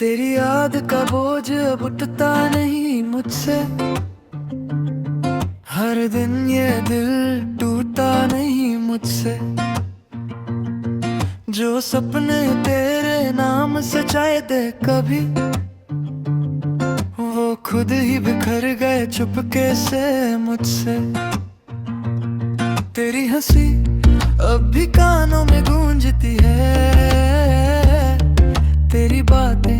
तेरी याद का बोझ अब उठता नहीं मुझसे। हर दिन ये दिल टूटा नहीं मुझसे। जो सपने तेरे नाम सजाए थे कभी, वो खुद ही बिखर गए चुपके से मुझसे। तेरी हंसी अब भी कानों में गूंजती है। तेरी बातें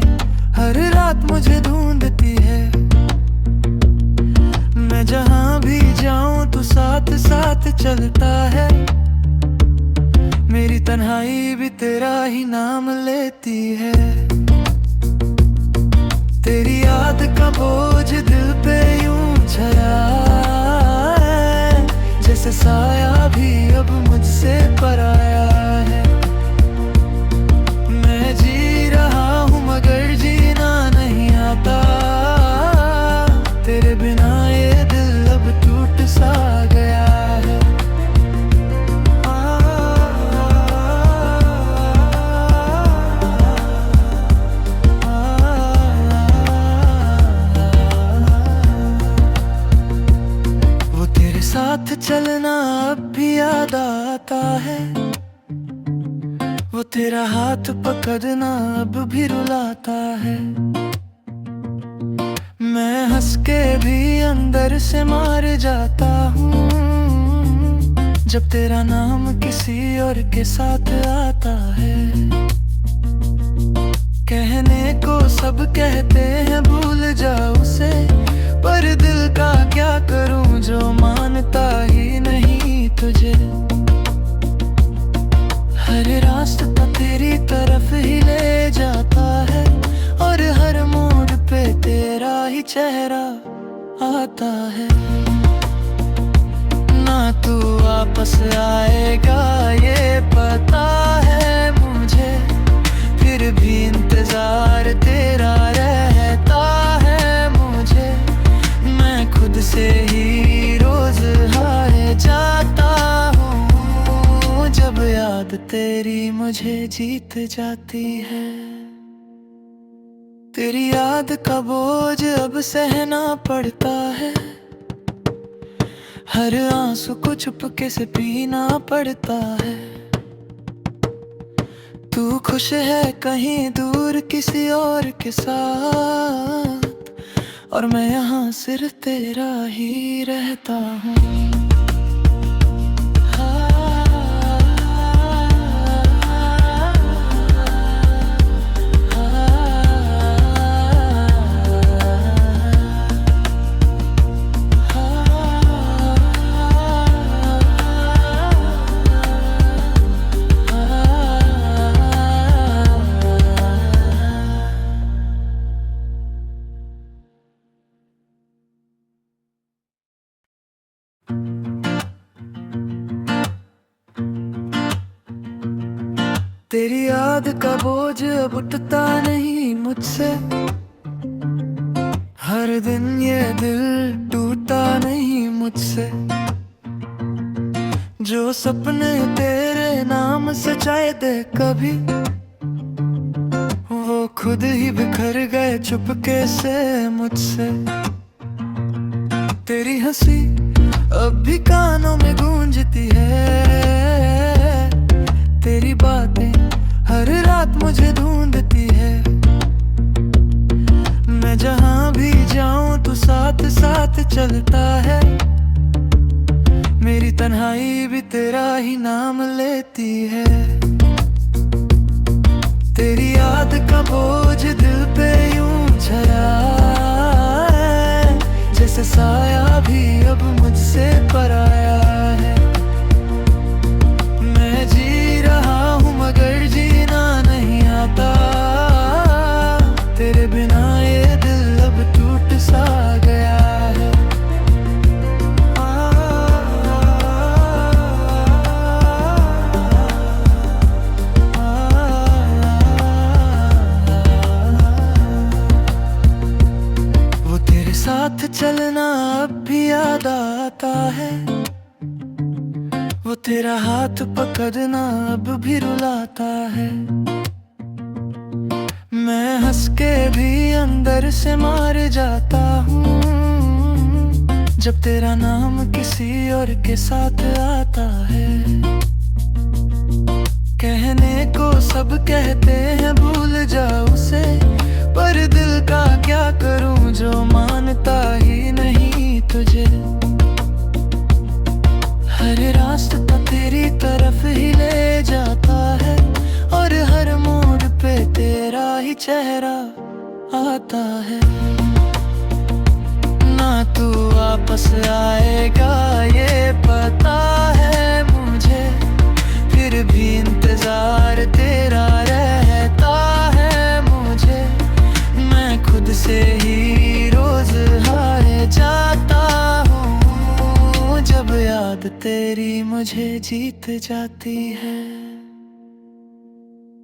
हर रात मुझे ढूंढती है। मैं जहां भी जाऊं तू साथ साथ चलता है। मेरी तन्हाई भी तेरा ही नाम लेती है। तेरी याद का बोझ दिल पे यूं छया है, जैसे साया भी अब मुझसे पराया है। मैं जी रहा हूँ मगर जीना नहीं आता। तेरे बिना ये दिल अब टूट सा गया है। वो तेरे साथ चलना अब भी याद आता है। वो तेरा हाथ पकड़ना अब भी रुलाता है। मैं हंस के भी अंदर से मार जाता हूँ, जब तेरा नाम किसी और के साथ आता है। कहने को सब कहते हैं भूल जा उसे, पर दिल का क्या करूं जो मानता ही नहीं तुझे। हर रास्ता तेरी तरफ ही ले जाता है, और हर मोड़ पे तेरा ही चेहरा आता है। ना तू वापस आएगा ये पता है मुझे, फिर भी इंतजार तेरा रहता है मुझे। मैं खुद से ही रोज हारे जाता हूँ, जब याद तेरी मुझे जीत जाती है। तेरी याद का बोझ अब सहना पड़ता है। हर आंसू को चुपके से पीना पड़ता है। तू खुश है कहीं दूर किसी और के साथ, और मैं यहाँ सिर्फ तेरा ही रहता हूँ। तेरी याद का बोझ अब उठता नहीं मुझसे। हर दिन ये दिल टूटा नहीं मुझसे। जो सपने तेरे नाम सजाए थे कभी, वो खुद ही बिखर गए चुपके से मुझसे। तेरी हंसी अब भी कानों में गूंजती है। तेरी बातें हर रात मुझे ढूंढती है। मैं जहां भी जाऊं तू साथ साथ चलता है। मेरी तन्हाई भी तेरा ही नाम लेती है। तेरी याद का बोझ दिल पे यूं छया है, जैसे साया भी अब मुझसे पराया है। मैं जी रहा हूँ मगर जीना नहीं आता। तेरे बिना ये दिल अब टूट सा गया है। वो तेरे साथ चलना अब भी याद आता है। वो तेरा हाथ पकड़ना अब भी रुलाता है। मैं हंस के भी अंदर से मार जाता हूँ जब तेरा नाम किसी और के साथ आता है। कहने को सब कहते हैं भूल जा उसे, पर दिल का क्या करूं जो मानता ही नहीं तुझे। हर रास्ता तेरी तरफ ही ले जाता है और हर मोड़ पे तेरा ही चेहरा आता है। ना तू वापस आएगा ये पता है मुझे, फिर भी इंतजार तेरा रहता है मुझे। मैं खुद से ही रोज हार जाता हूँ जब याद तेरी मुझे जीत जाती है।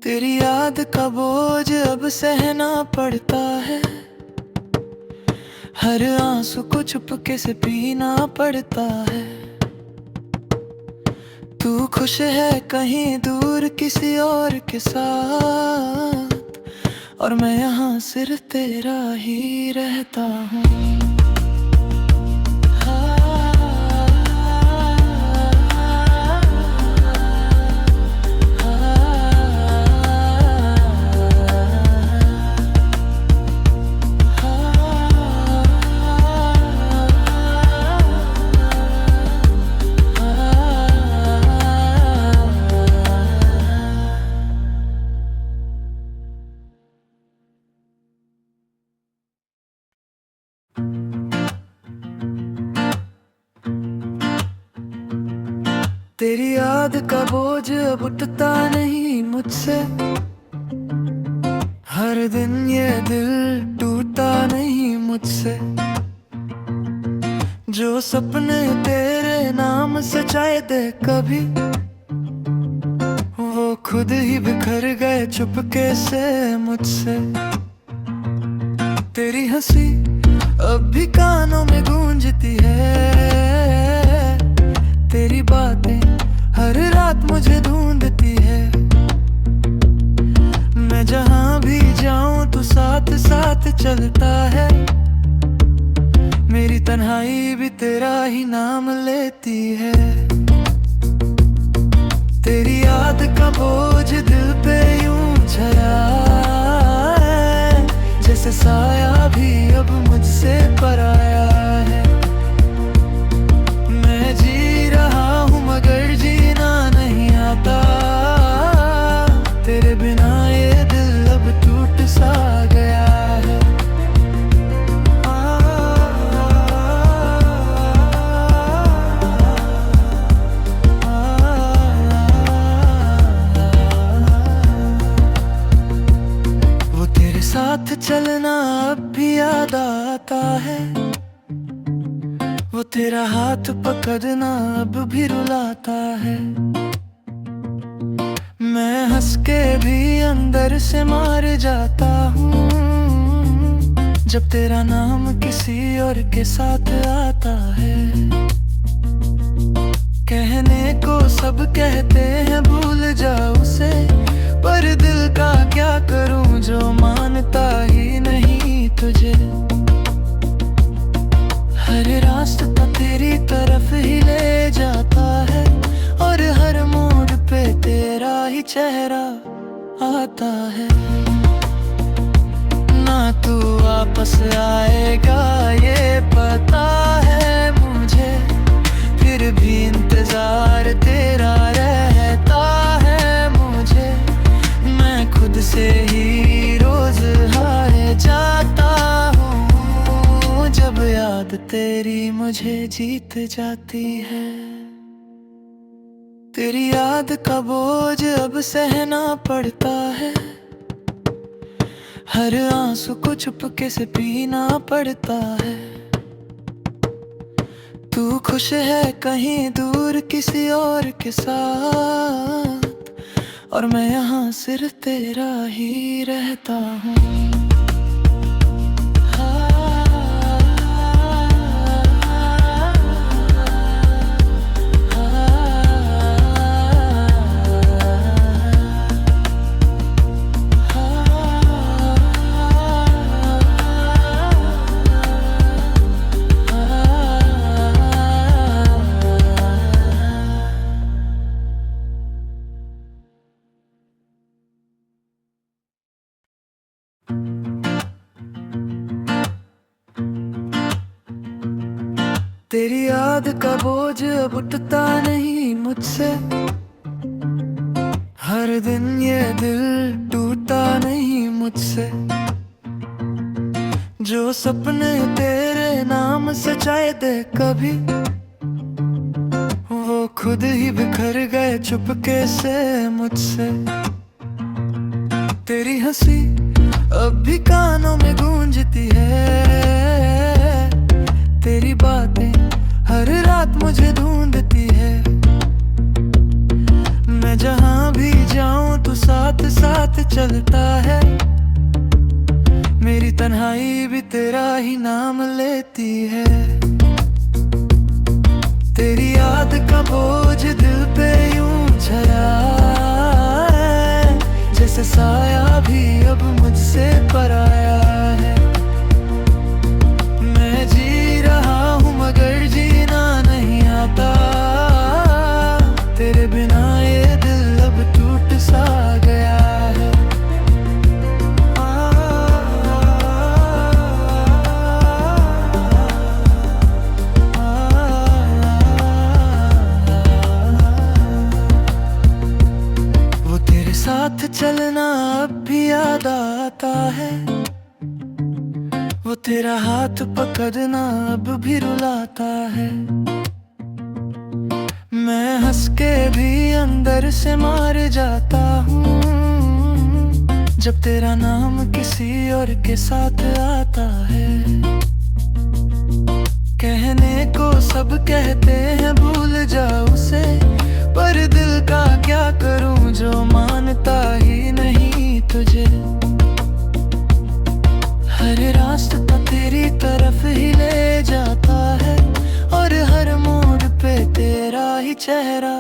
तेरी याद का बोझ अब सहना पड़ता है, हर आंसू को चुपके से पीना पड़ता है। तू खुश है कहीं दूर किसी और के साथ, और मैं यहाँ सिर्फ तेरा ही रहता हूँ। तेरी याद का बोझ अब उठता नहीं मुझसे, हर दिन ये दिल टूटा नहीं मुझसे। जो सपने तेरे नाम सजाए दे कभी, वो खुद ही बिखर गए चुपके से मुझसे। तेरी हंसी अब भी कानों में गूंजती है, तेरी बातें हर रात मुझे ढूंढती है। मैं जहां भी जाऊं तू साथ साथ चलता है, मेरी तन्हाई भी तेरा ही नाम लेती है। तेरी याद का बोझ दिल पे यूं छाया है, जैसे साया भी अब मुझसे पराया है। मैं जी रहा हूँ मगर जीना नहीं आता, तेरे बिना ये दिल अब टूट सा गया है। वो तेरे साथ चलना अब भी याद आता है, वो तेरा हाथ पकड़ना अब भी रुलाता है। मैं हंस के भी अंदर से मार जाता हूँ जब तेरा नाम किसी और के साथ आता है। कहने को सब कहते हैं भूल जा उसे, पर दिल का क्या करूं जो मानता ही नहीं तुझे। हर रास्ता तेरी तरफ ही ले जाता है और हर मोड़ पे तेरा ही चेहरा आता है। ना तू वापस आएगा ये पता है मुझे, फिर भी इंतजार तेरा रहता है मुझे। मैं खुद से ही रोज हार जाता हूँ जब याद तेरी मुझे जीत जाती है। तेरी याद का बोझ अब सहना पड़ता है, हर आंसू को चुपके से पीना पड़ता है। तू खुश है कहीं दूर किसी और के साथ, और मैं यहाँ सिर्फ तेरा ही रहता हूँ। तेरी याद का बोझ अब उठता नहीं मुझसे। हर दिन ये दिल टूटा नहीं मुझसे। जो सपने तेरे नाम सजाए थे कभी, वो खुद ही बिखर गए चुपके से मुझसे। तेरी हंसी अब भी कानों में गूंजती है। तेरी बातें हर रात मुझे ढूंढती है। मैं जहां भी जाऊं तू साथ साथ चलता है। मेरी तन्हाई भी तेरा ही नाम लेती है। तेरी याद का बोझ दिल पे यूं छाया है, जैसे साया भी अब मुझसे पराया है। मैं जी रहा हूँ मगर जीना नहीं आता। तेरे बिना ये दिल अब टूट सा गया है। वो तेरे साथ चलना अब भी याद आता है। वो तेरा हाथ पकड़ना अब भी रुलाता है। मैं हंस के भी अंदर से मार जाता हूँ, जब तेरा नाम किसी और के साथ आता है। कहने को सब कहते हैं भूल जाओ उसे, पर दिल का क्या करूं जो मानता ही नहीं तुझे। हर रास्ता तेरी तरफ ही ले जाता है, और हर मोड़ पे तेरा ही चेहरा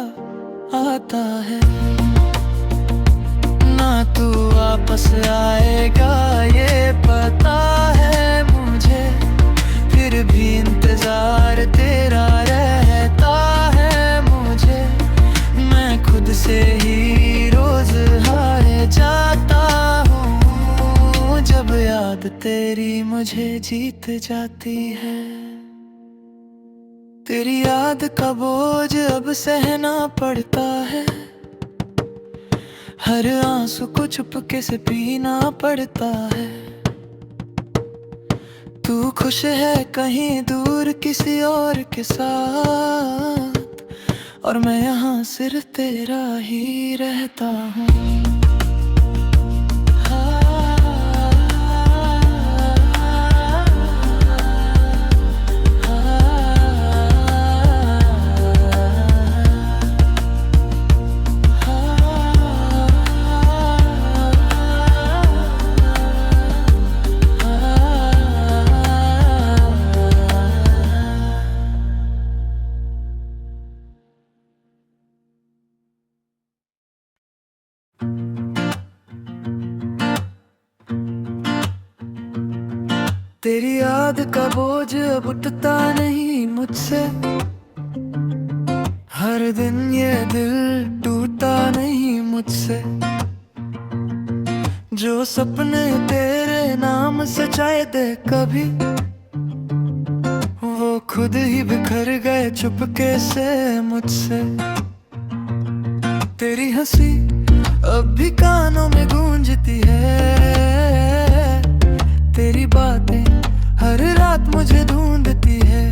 आता है। ना तू वापस आएगा ये पता है मुझे, फिर भी इंतजार तेरा रहता है मुझे। मैं खुद से ही रोज हार जाता हूँ, जब याद तेरी मुझे जीत जाती है। तेरी याद का बोझ अब सहना पड़ता है। हर आंसू को चुपके से पीना पड़ता है। तू खुश है कहीं दूर किसी और के साथ, और मैं यहाँ सिर्फ तेरा ही रहता हूँ। तेरी याद का बोझ अब उठता नहीं मुझसे। हर दिन ये दिल टूटा नहीं मुझसे। जो सपने तेरे नाम सजाए थे कभी, वो खुद ही बिखर गए चुपके से मुझसे। तेरी हंसी अब भी कानों में गूंजती है। तेरी बातें हर रात मुझे ढूंढती है।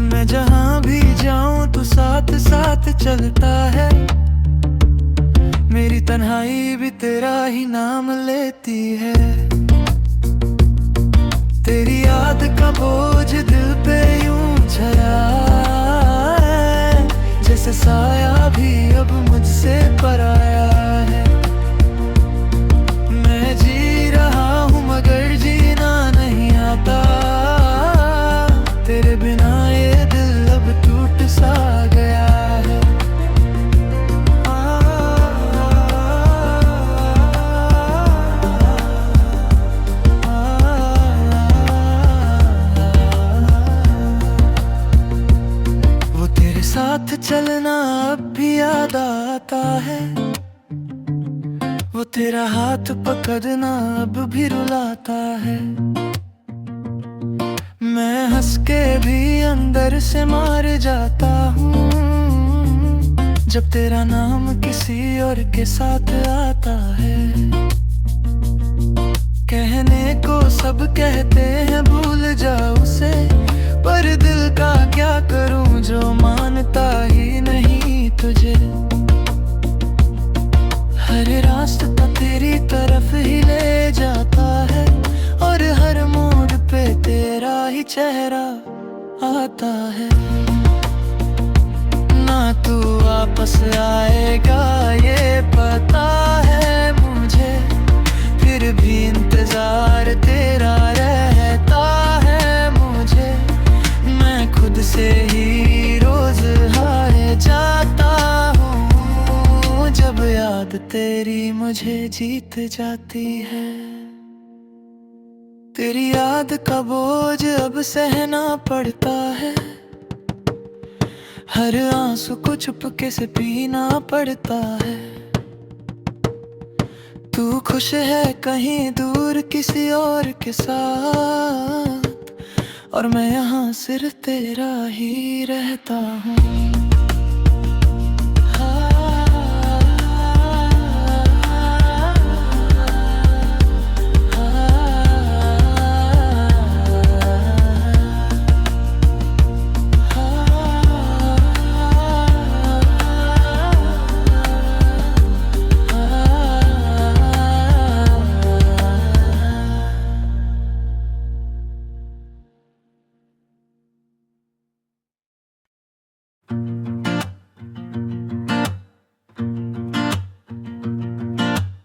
मैं जहां भी जाऊं तू साथ साथ चलता है। मेरी तन्हाई भी तेरा ही नाम लेती है। तेरी याद का बोझ दिल पे यूं छाया है, जैसे साया भी अब मुझसे पराया है। मैं जी रहा हूँ मगर जीना नहीं आता। तेरे बिना ये दिल अब टूट सा गया है। वो तेरे साथ चलना अब भी याद आता है। वो तेरा हाथ पकड़ना अब भी रुलाता है। मैं हंस के भी अंदर से मार जाता हूँ जब तेरा नाम किसी और के साथ आता है। कहने को सब कहते हैं भूल जाओ उसे, पर दिल का क्या करूं जो मानता ही नहीं तुझे। हर रास्ता तेरी तरफ ही ले जाता है और हर मोड़ पे तेरा ही चेहरा आता है। ना तू वापस आएगा ये पता है मुझे, फिर भी इंतजार तेरा रहता है मुझे। मैं खुद से ही रोज हारे जाता हूँ जब याद तेरी मुझे जीत जाती है। तेरी याद का बोझ अब सहना पड़ता है, हर आंसू को चुपके से पीना पड़ता है। तू खुश है कहीं दूर किसी और के साथ, और मैं यहाँ सिर्फ तेरा ही रहता हूँ।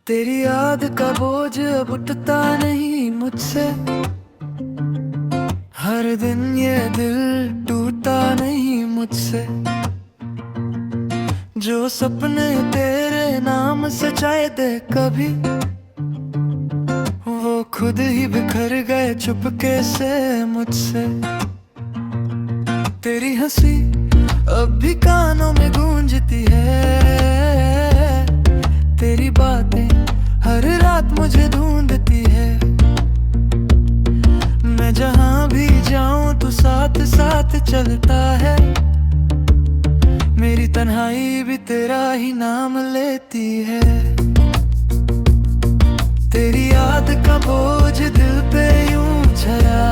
तेरी याद का बोझ अब उठता नहीं मुझसे, हर दिन ये दिल टूटा नहीं मुझसे। जो सपने तेरे नाम सजाए थे कभी, वो खुद ही बिखर गए चुपके से मुझसे। तेरी हंसी अब भी कानों में गूंजती है, तेरी बातें हर रात मुझे ढूंढती है। मैं जहां भी जाऊं तू साथ साथ चलता है, मेरी तन्हाई भी तेरा ही नाम लेती है। तेरी याद का बोझ दिल पे यूं छया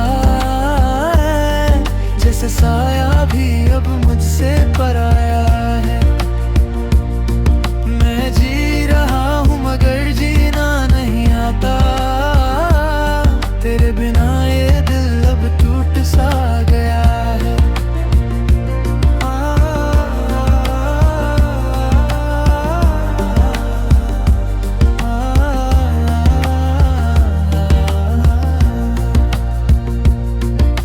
है, जैसे साया भी अब मुझसे पराया है। मैं जी रहा हूँ मगर जीना नहीं आता, तेरे बिना ये दिल अब टूट सा गया है।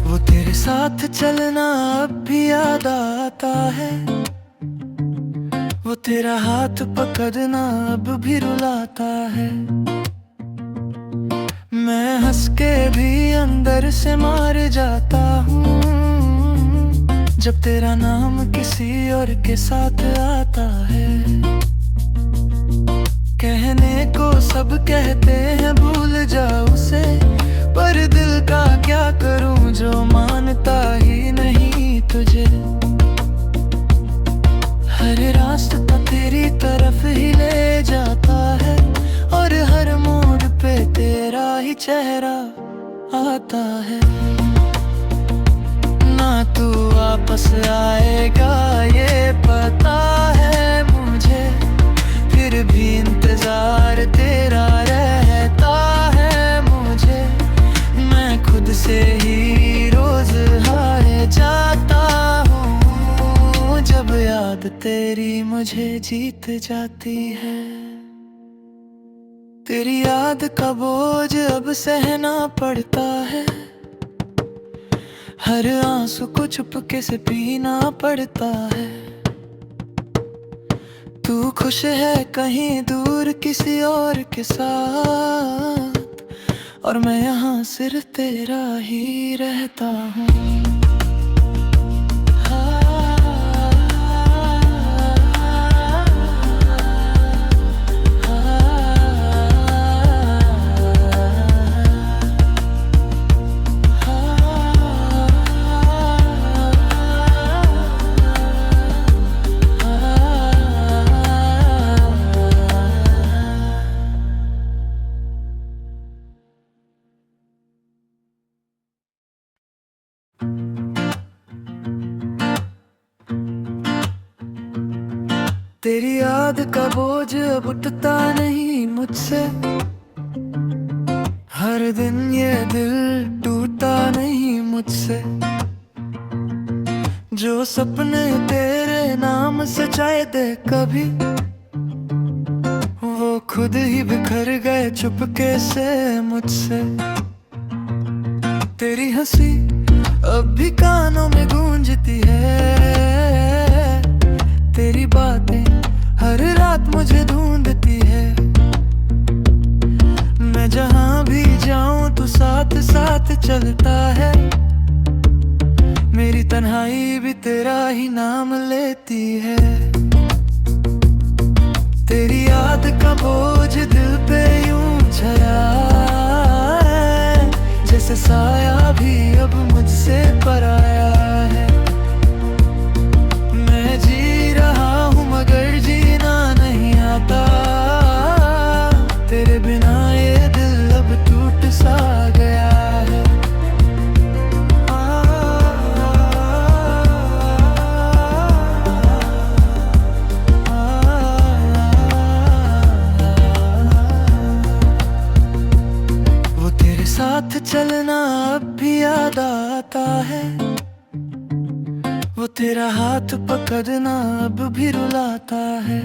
वो तेरे साथ चलना अब भी याद आता है, वो तेरा हाथ पकड़ना अब भी रुलाता है। मैं हंस के भी अंदर से मार जाता हूँ जब तेरा नाम किसी और के साथ आता है। कहने को सब कहते हैं भूल जाओ उसे, पर दिल का क्या करूं जो मानता ही नहीं तुझे। हर रास्ता तेरी तरफ ही ले जाता है और हर मोड़ पे तेरा ही चेहरा आता है। ना तू वापस आएगा ये पता है मुझे, फिर भी इंतजार तेरा रहता है मुझे। मैं खुद से ही रोज हारे जाता हूँ जब याद तेरी मुझे जीत जाती है। तेरी याद का बोझ अब सहना पड़ता है, हर आंसू को चुपके से पीना पड़ता है। तू खुश है कहीं दूर किसी और के साथ, और मैं यहाँ सिर्फ तेरा ही रहता हूँ। तेरी याद का बोझ अब उठता नहीं मुझसे, हर दिन ये दिल टूटा नहीं मुझसे। जो सपने तेरे नाम सजाए दे कभी, वो खुद ही बिखर गए चुपके से मुझसे। तेरी हंसी अब भी कानों में गूंजती है, तेरी बातें हर रात मुझे ढूंढती है। मैं जहां भी जाऊं तू साथ साथ चलता है, मेरी तन्हाई भी तेरा ही नाम लेती है। तेरी याद का बोझ दिल पे यूं छाया है, जैसे साया भी अब मुझसे पराया है। मैं जी रहा हूँ मगर जीना नहीं आता, तेरे बिना ये दिल अब टूट सा गया है। साथ चलना अब भी याद आता है, वो तेरा हाथ पकड़ना अब भी रुलाता है।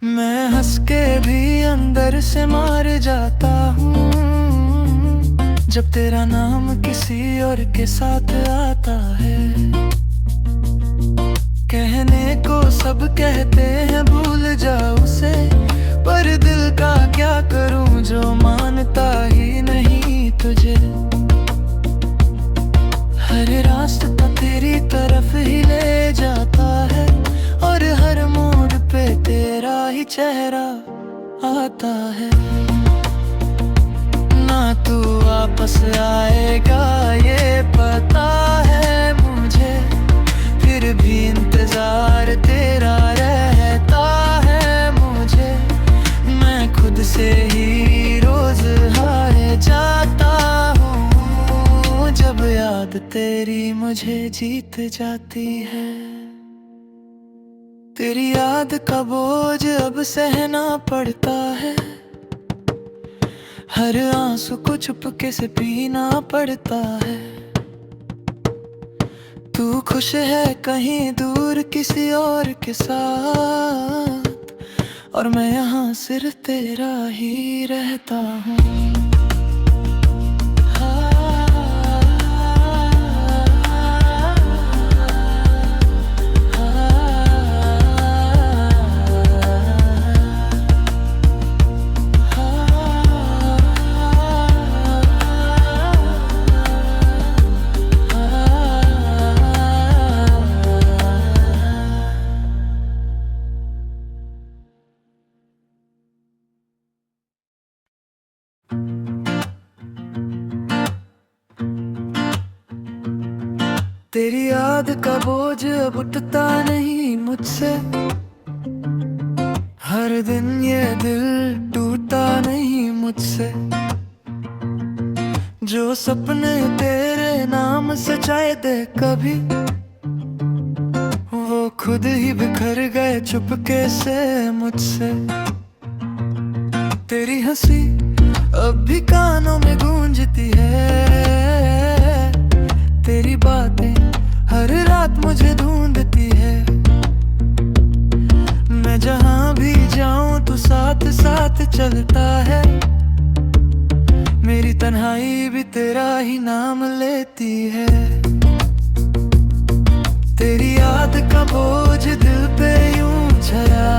मैं हंस के भी अंदर से मार जाता हूँ, जब तेरा नाम किसी और के साथ आता है। कहने को सब कहते हैं भूल जा उसे, पर दिल का क्या करूं जो मानता ही नहीं तुझे। हर रास्ता तेरी तरफ ही ले जाता है, और हर मोड़ पे तेरा ही चेहरा आता है। ना तू वापस आएगा ये पता है मुझे, फिर भी इंतजार तेरा रहता है मुझे। मैं खुद से ही रोज हार जाता हूँ, जब याद तेरी मुझे जीत जाती है। तेरी याद का बोझ अब सहना पड़ता है, हर आंसू को चुपके से पीना पड़ता है। तू खुश है कहीं दूर किसी और के साथ, और मैं यहाँ सिर्फ तेरा ही रहता हूँ। तेरी याद का बोझ अब उठता नहीं मुझसे, हर दिन ये दिल टूटा नहीं मुझसे। जो सपने तेरे नाम सजाए दे कभी, वो खुद ही बिखर गए चुपके से मुझसे। तेरी हंसी अब भी कानों में गूंजती है, तेरी बातें हर रात मुझे ढूंढती है। मैं जहां भी जाऊं तू साथ साथ चलता है, मेरी तन्हाई भी तेरा ही नाम लेती है। तेरी याद का बोझ दिल पे यूं छाया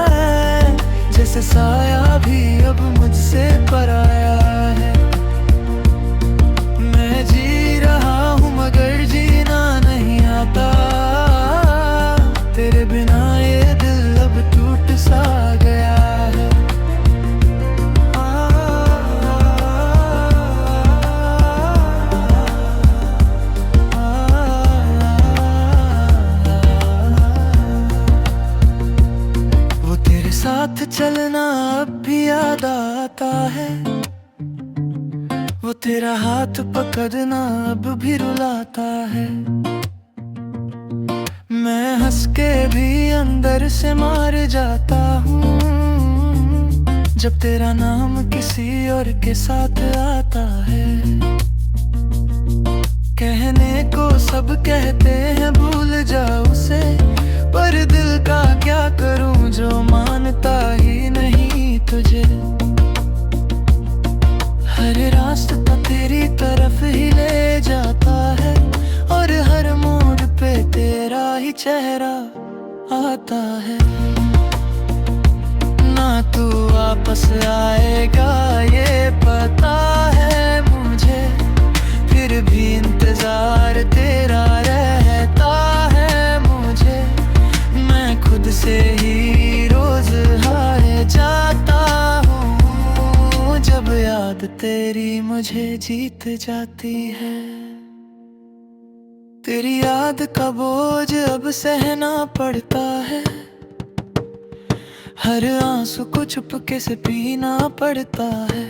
है, जैसे साया भी अब मुझसे पराया है। मैं जी रहा हूँ मगर जीना नहीं आता, तेरे बिना ये दिल अब टूट सा गया है। वो तेरे साथ चलना अब भी याद आता है, वो तेरा हाथ पकड़ना अब भी रुलाता है। मैं हंस हंस के भी अंदर से मार जाता हूँ जब तेरा नाम किसी और के साथ आता है। कहने को सब कहते हैं भूल जाओ उसे, पर दिल का क्या करूं जो मानता ही नहीं तुझे। हर रास्ता तेरी तरफ ही ले जाता है और हर मोड़ पे तेरा ही चेहरा आता है। ना तू वापस आएगा ये पता है मुझे, फिर भी इंतजार तेरा रहता है मुझे। मैं खुद से ही रोज हार जाता हूँ जब याद तेरी मुझे जीत जाती है। तेरी याद का बोझ अब सहना पड़ता है, हर आंसू को चुपके से पीना पड़ता है।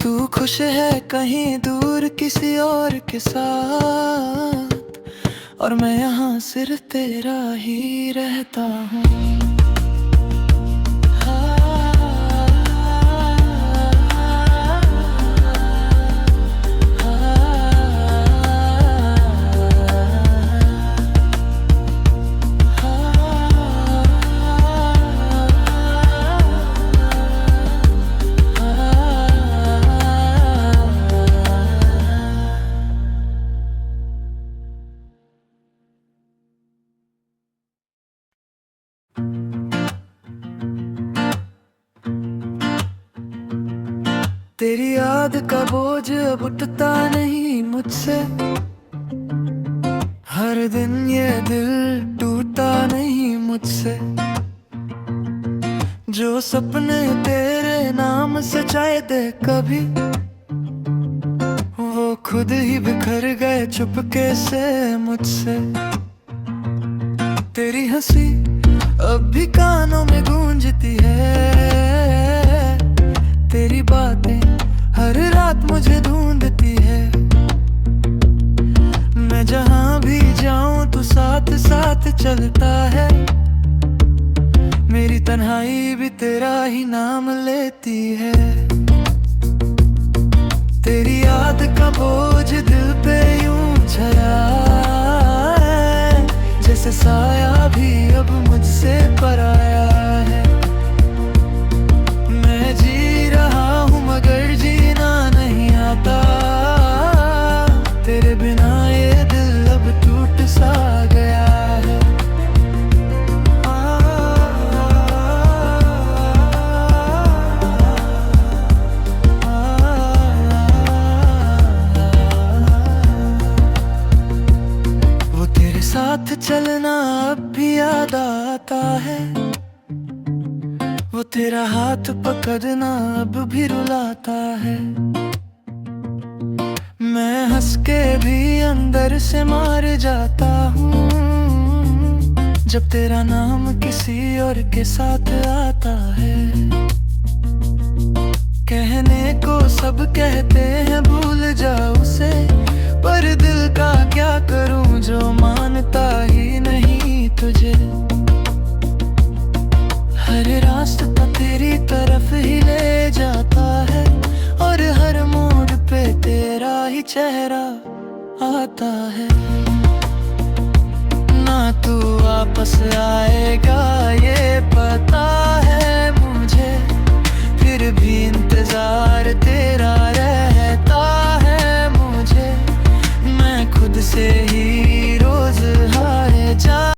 तू खुश है कहीं दूर किसी और के साथ, और मैं यहाँ सिर्फ तेरा ही रहता हूँ। तेरी याद का बोझ अब उठता नहीं मुझसे, हर दिन ये दिल टूटा नहीं मुझसे। जो सपने तेरे नाम सजाए थे कभी, वो खुद ही बिखर गए चुपके से मुझसे। तेरी हंसी अब भी कानों में गूंजती है, तेरी बातें हर रात मुझे ढूंढती है। मैं जहां भी जाऊं तू साथ साथ चलता है, मेरी तन्हाई भी तेरा ही नाम लेती है। तेरी याद का बोझ दिल पे यूं छाया है, जैसे साया भी अब मुझसे पराया है। मैं जी रहा हूँ मगर जीना नहीं आता, तेरे बिना ये दिल अब टूट सा गया है। वो तेरे साथ चलना अब भी याद आता है, वो तेरा हाथ पकड़ना अब भी रुलाता है। मैं हंस के भी अंदर से मार जाता हूँ जब तेरा नाम किसी और के साथ आता है। कहने को सब कहते हैं भूल जाओ उसे, पर दिल का क्या करूं जो मान